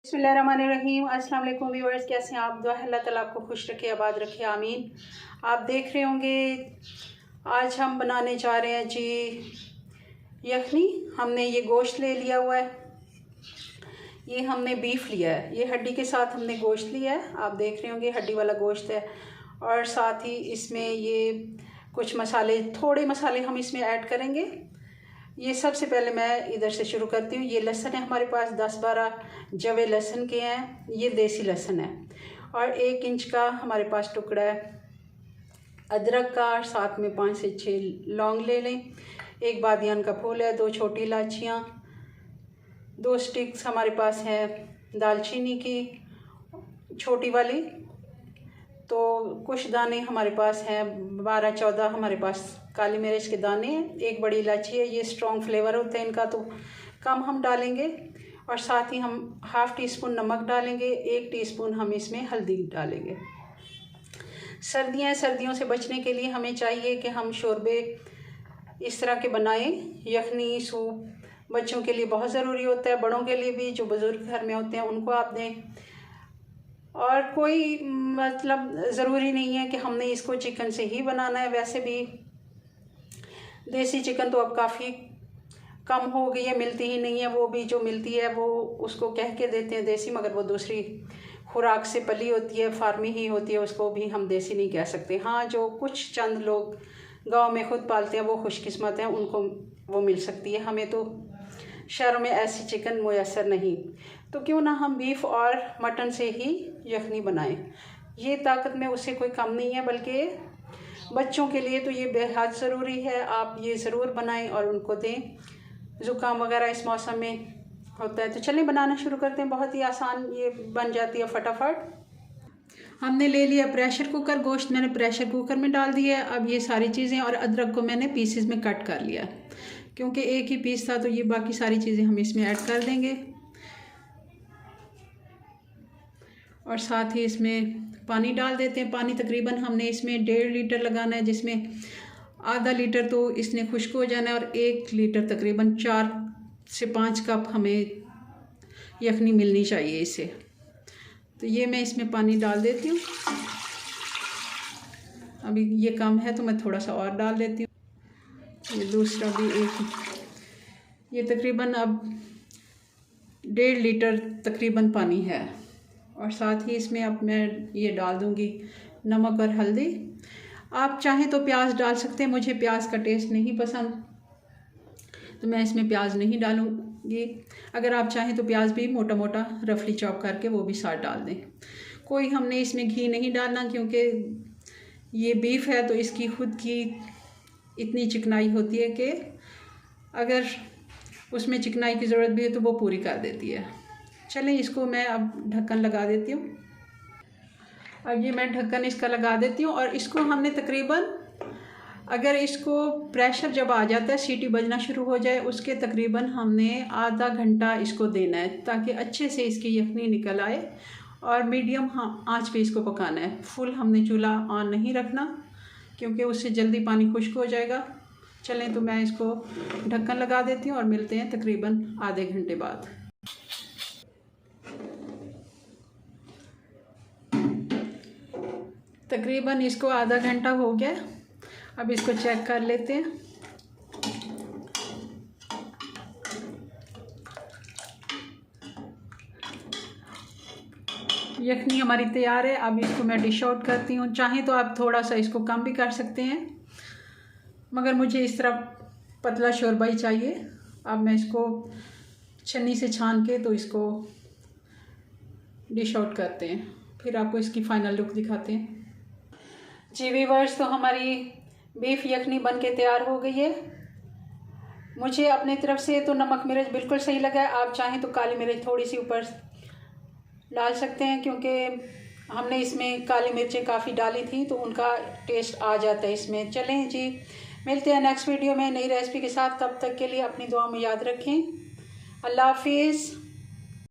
बिस्मिल्लाहिर्रहमानिर्रहीम। अस्सलाम वालेकुम व्यूअर्स, कैसे हैं आप? दुआ है अल्लाह ताला आपको खुश रखे, आबाद रखे, आमीन। आप देख रहे होंगे आज हम बनाने जा रहे हैं जी यखनी। हमने ये गोश्त ले लिया हुआ है, ये हमने बीफ लिया है, ये हड्डी के साथ हमने गोश्त लिया है। आप देख रहे होंगे हड्डी वाला गोश्त है। और साथ ही इसमें ये कुछ मसाले, थोड़े मसाले हम इसमें ऐड करेंगे। ये सबसे पहले मैं इधर से शुरू करती हूँ। ये लहसुन है हमारे पास, 10-12 जवे लहसुन के हैं, ये देसी लहसुन है। और 1 इंच का हमारे पास टुकड़ा है अदरक का। और साथ में 5 से 6 लौंग ले लें, 1 बादियान का फूल है, 2 छोटी इलायचियाँ, 2 स्टिक्स हमारे पास है दालचीनी की छोटी वाली, तो कुछ दाने हमारे पास हैं 12-14 हमारे पास काली मिर्च के दाने हैं, 1 बड़ी इलायची है। ये स्ट्रॉन्ग फ्लेवर होते हैं इनका, तो कम हम डालेंगे। और साथ ही हम ½ टीस्पून नमक डालेंगे, 1 टीस्पून हम इसमें हल्दी डालेंगे। सर्दियाँ, सर्दियों से बचने के लिए हमें चाहिए कि हम शोरबे इस तरह के बनाएं। यखनी सूप बच्चों के लिए बहुत ज़रूरी होता है, बड़ों के लिए भी, जो बुज़ुर्ग घर में होते हैं उनको आप दें। और कोई मतलब ज़रूरी नहीं है कि हमने इसको चिकन से ही बनाना है। वैसे भी देसी चिकन तो अब काफ़ी कम हो गई है, मिलती ही नहीं है। वो भी जो मिलती है वो उसको कह के देते हैं देसी, मगर वो दूसरी खुराक से पली होती है, फार्मी ही होती है, उसको भी हम देसी नहीं कह सकते। हाँ, जो कुछ चंद लोग गांव में खुद पालते हैं वो खुशकिस्मत हैं, उनको वो मिल सकती है। हमें तो शहरों में ऐसी चिकन मुयस्सर नहीं, तो क्यों ना हम बीफ और मटन से ही यखनी बनाएं। ये ताकत में उससे कोई कम नहीं है, बल्कि बच्चों के लिए तो ये बेहद ज़रूरी है। आप ये ज़रूर बनाएं और उनको दें। ज़ुकाम वगैरह इस मौसम में होता है। तो चलें बनाना शुरू करते हैं। बहुत ही आसान ये बन जाती है फटाफट। हमने ले लिया प्रेशर कुकर, गोश्त मैंने प्रेशर कुकर में डाल दिया है। अब ये सारी चीज़ें, और अदरक को मैंने पीसेस में कट कर लिया, क्योंकि एक ही पीस था, तो ये बाकी सारी चीज़ें हम इसमें ऐड कर देंगे। और साथ ही इसमें पानी डाल देते हैं। पानी तकरीबन हमने इसमें 1.5 लीटर लगाना है, जिसमें आधा लीटर तो इसने खुश्क हो जाना है, और 1 लीटर तकरीबन 4 से 5 कप हमें यखनी मिलनी चाहिए इसे। तो ये मैं इसमें पानी डाल देती हूँ। अभी ये कम है तो मैं थोड़ा सा और डाल देती हूँ। ये दूसरा भी ये तकरीबन अब 1.5 लीटर तकरीबन पानी है। और साथ ही इसमें अब मैं ये डाल दूँगी नमक और हल्दी। आप चाहें तो प्याज डाल सकते हैं, मुझे प्याज का टेस्ट नहीं पसंद, तो मैं इसमें प्याज नहीं डालूँगी। अगर आप चाहें तो प्याज भी मोटा मोटा रफली चॉप करके वो भी साथ डाल दें। कोई हमने इसमें घी नहीं डालना, क्योंकि ये बीफ है तो इसकी खुद की इतनी चिकनाई होती है कि अगर उसमें चिकनाई की ज़रूरत भी है तो वो पूरी कर देती है। चलें, इसको मैं अब ढक्कन लगा देती हूँ। अब ये मैं ढक्कन इसका लगा देती हूँ। और इसको हमने तकरीबन, अगर इसको प्रेशर जब आ जाता है, सीटी बजना शुरू हो जाए, उसके तकरीबन हमने आधा घंटा इसको देना है, ताकि अच्छे से इसकी यखनी निकल आए। और मीडियम आंच पे इसको पकाना है। फुल हमने चूल्हा ऑन नहीं रखना, क्योंकि उससे जल्दी पानी खुश्क हो जाएगा। चलें, तो मैं इसको ढक्कन लगा देती हूँ और मिलते हैं तकरीबन आधे घंटे बाद। तकरीबन इसको आधा घंटा हो गया। अब इसको चेक कर लेते हैं। यखनी हमारी तैयार है। अब इसको मैं डिश आउट करती हूँ। चाहें तो आप थोड़ा सा इसको कम भी कर सकते हैं, मगर मुझे इस तरह पतला शोरबा ही चाहिए। अब मैं इसको छन्नी से छान के तो इसको डिश आउट करते हैं, फिर आपको इसकी फ़ाइनल लुक दिखाते हैं। जी व्यूअर्स, तो हमारी बीफ यखनी बन के तैयार हो गई है। मुझे अपनी तरफ से तो नमक मिर्च बिल्कुल सही लगा है। आप चाहें तो काली मिर्च थोड़ी सी ऊपर डाल सकते हैं, क्योंकि हमने इसमें काली मिर्चें काफ़ी डाली थी, तो उनका टेस्ट आ जाता है इसमें। चलें जी, मिलते हैं नेक्स्ट वीडियो में नई रेसिपी के साथ। तब तक के लिए अपनी दुआ में याद रखें। अल्लाह हाफिज़।